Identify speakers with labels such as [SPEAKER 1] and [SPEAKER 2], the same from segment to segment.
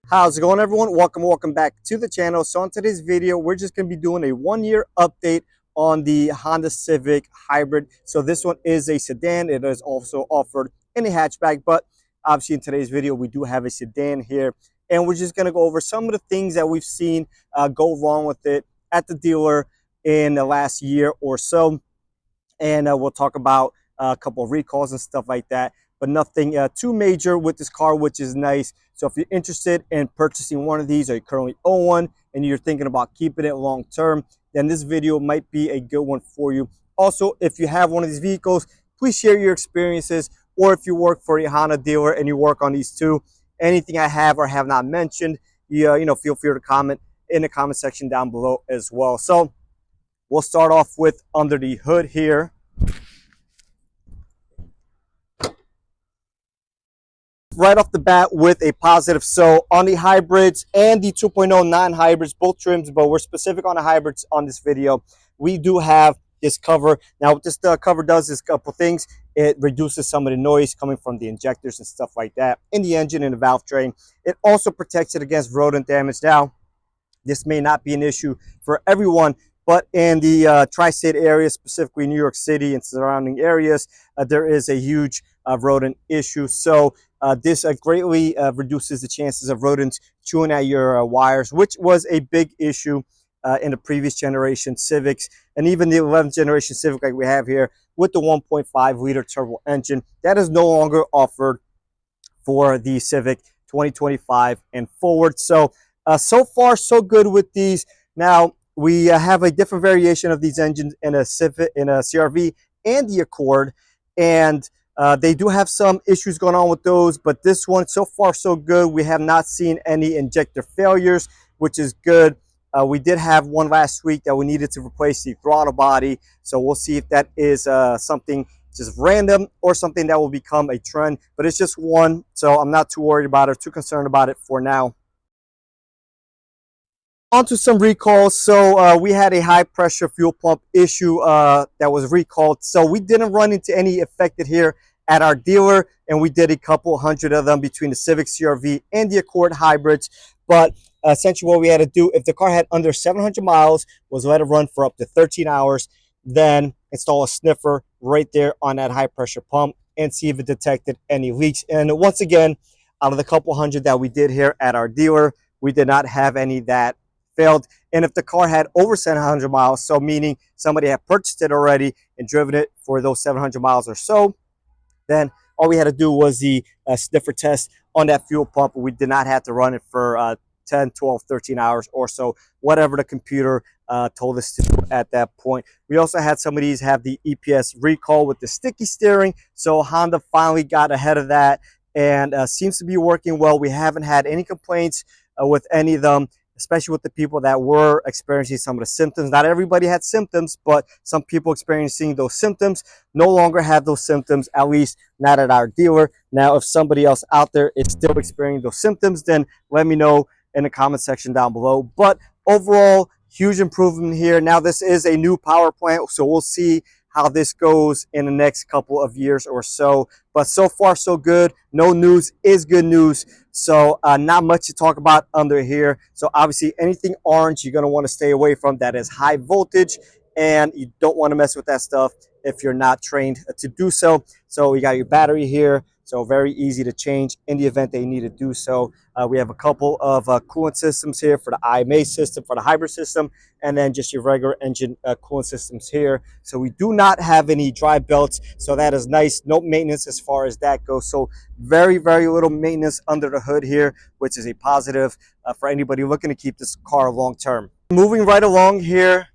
[SPEAKER 1] How's it going, everyone? Welcome back to the channel. So on today's video, we're just going to be doing a 1-year update on the Honda Civic Hybrid. So this one is a sedan. It is also offered in a hatchback, but obviously in today's video, we do have a sedan here. And we're just going to go over some of the things that we've seen go wrong with it at the dealer in the last year or so. And we'll talk about a couple of recalls and stuff like that, but nothing too major with this car, which is nice. So if you're interested in purchasing one of these, or you currently own one and you're thinking about keeping it long term, then this video might be a good one for you. Also, if you have one of these vehicles, please share your experiences, or if you work for a Honda dealer and you work on these too, anything I have or have not mentioned, feel free to comment in the comment section down below as well. So we'll start off with under the hood here. Right off the bat with a positive. So on the hybrids and the 2.0 non-hybrids, both trims, but we're specific on the hybrids on this video, we do have this cover. Now what this cover does is a couple things. It reduces some of the noise coming from the injectors and stuff like that in the engine and the valve train. It also protects it against rodent damage. Now, this may not be an issue for everyone, but in the tri-state area, specifically New York City and surrounding areas, there is a huge rodent issue. So this greatly reduces the chances of rodents chewing at your wires, which was a big issue in the previous generation Civics, and even the 11th generation Civic like we have here with the 1.5 liter turbo engine. That is no longer offered for the Civic 2025 and forward. So so far so good with these. Now we have a different variation of these engines in a Civic, in a CRV and the Accord, and they do have some issues going on with those, but this one so far so good. We have not seen any injector failures, which is good. We did have one last week that we needed to replace the throttle body, so we'll see if that is something just random or something that will become a trend, but it's just one, so I'm not too worried about it, too concerned about it for now. On to some recalls. So we had a high pressure fuel pump issue that was recalled. So we didn't run into any affected here at our dealer, and we did a couple hundred of them between the Civic CRV and the Accord hybrids. But essentially what we had to do, if the car had under 700 miles, was let it run for up to 13 hours, then install a sniffer right there on that high pressure pump and see if it detected any leaks. And once again, out of the couple hundred that we did here at our dealer, we did not have any that failed. And if the car had over 700 miles, so meaning somebody had purchased it already and driven it for those 700 miles or so, then all we had to do was the sniffer test on that fuel pump. We did not have to run it for 10, 12, 13 hours or so, whatever the computer told us to do at that point. We also had some of these have the EPS recall with the sticky steering, so Honda finally got ahead of that and seems to be working well. We haven't had any complaints with any of them, especially with the people that were experiencing some of the symptoms. Not everybody had symptoms, but some people experiencing those symptoms no longer have those symptoms, at least not at our dealer. Now, if somebody else out there is still experiencing those symptoms, then let me know in the comment section down below. But overall, huge improvement here. Now, this is a new power plant, so we'll see how this goes in the next couple of years or so. But so far so good. No news is good news. So not much to talk about under here. So obviously anything orange you're going to want to stay away from. That is high voltage, and you don't want to mess with that stuff if you're not trained to do so. So you got your battery here, so very easy to change in the event that you need to do so. We have a couple of coolant systems here for the IMA system, for the hybrid system, and then just your regular engine coolant systems here. So we do not have any dry belts, so that is nice. No maintenance as far as that goes. So very, very little maintenance under the hood here, which is a positive for anybody looking to keep this car long term. Moving right along here,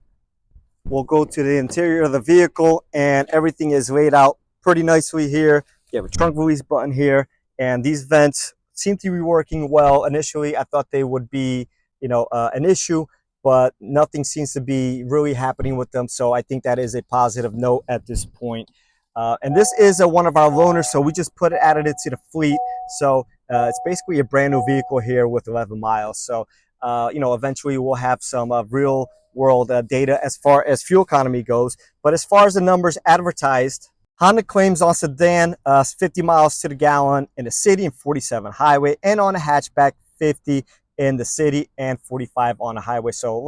[SPEAKER 1] we'll go to the interior of the vehicle, and everything is laid out pretty nicely here. You have a trunk release button here, and these vents seem to be working well. Initially, I thought they would be, an issue, but nothing seems to be really happening with them. So I think that is a positive note at this point. And this is one of our loaners, so we just added it to the fleet. So it's basically a brand new vehicle here with 11 miles. So, eventually we'll have some real world data as far as fuel economy goes. But as far as the numbers advertised, Honda claims on sedan 50 miles to the gallon in the city and 47 highway, and on a hatchback 50 in the city and 45 on the highway. So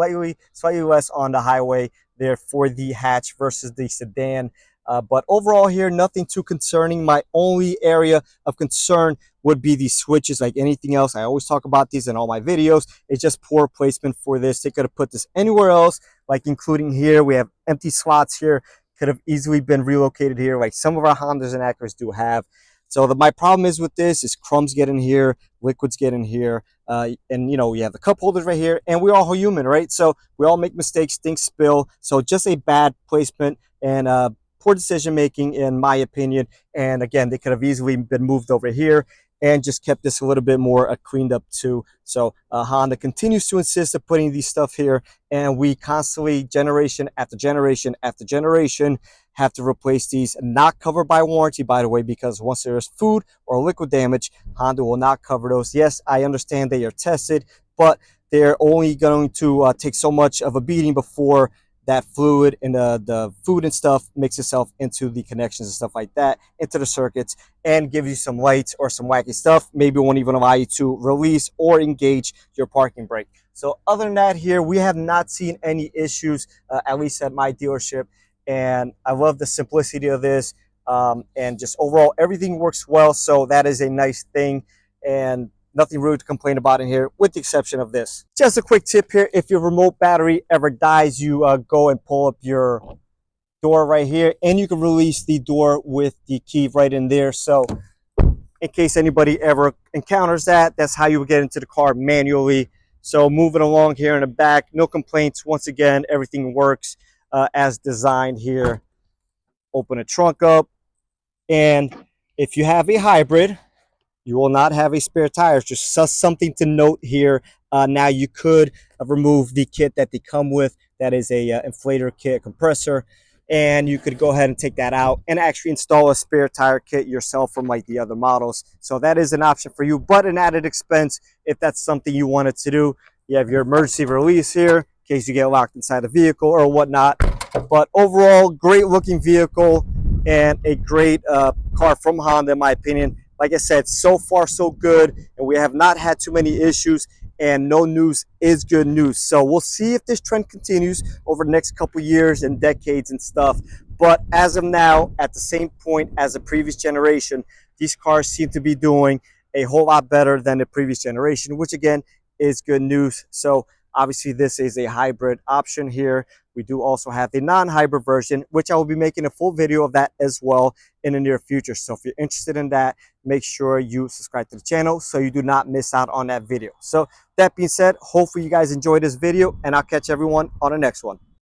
[SPEAKER 1] slightly less on the highway there for the hatch versus the sedan. But overall here, nothing too concerning. My only area of concern would be the switches. Like anything else, I always talk about these in all my videos. It's just poor placement for this. They could have put this anywhere else, like including here. We have empty slots here. Could have easily been relocated here, like some of our Hondas and Acuras do have. So my problem is with this is crumbs get in here, liquids get in here, and you know, we have the cup holders right here, and we're all human, right? So we all make mistakes, things spill. So just a bad placement and poor decision making, in my opinion. And again, they could have easily been moved over here and just kept this a little bit more cleaned up too. So Honda continues to insist of putting these stuff here, and we constantly, generation after generation after generation, have to replace these. Not covered by warranty, by the way, because once there's food or liquid damage, Honda will not cover those. Yes, I understand they are tested, but they're only going to take so much of a beating before that fluid and the food and stuff makes itself into the connections and stuff like that, into the circuits, and give you some lights or some wacky stuff. Maybe won't even allow you to release or engage your parking brake. So other than that here, we have not seen any issues, at least at my dealership. And I love the simplicity of this. And just overall, everything works well. So that is a nice thing. And nothing really to complain about in here, with the exception of this. Just a quick tip here: if your remote battery ever dies, you go and pull up your door right here, and you can release the door with the key right in there. So in case anybody ever encounters that, that's how you would get into the car manually. So moving along here in the back, no complaints. Once again, everything works as designed here. Open a trunk up, and if you have a hybrid, you will not have a spare tire. Just something to note here. Now you could remove the kit that they come with. That is a inflator kit, compressor, and you could go ahead and take that out and actually install a spare tire kit yourself from like the other models. So that is an option for you, but an added expense if that's something you wanted to do. You have your emergency release here in case you get locked inside the vehicle or whatnot. But overall, great looking vehicle and a great car from Honda, in my opinion. Like I said, so far so good, and we have not had too many issues, and no news is good news. So we'll see if this trend continues over the next couple years and decades and stuff. But as of now, at the same point as the previous generation, these cars seem to be doing a whole lot better than the previous generation, which again is good news. So obviously this is a hybrid option here. We do also have the non-hybrid version, which I will be making a full video of that as well in the near future. So if you're interested in that, make sure you subscribe to the channel so you do not miss out on that video. So that being said, hopefully you guys enjoyed this video, and I'll catch everyone on the next one.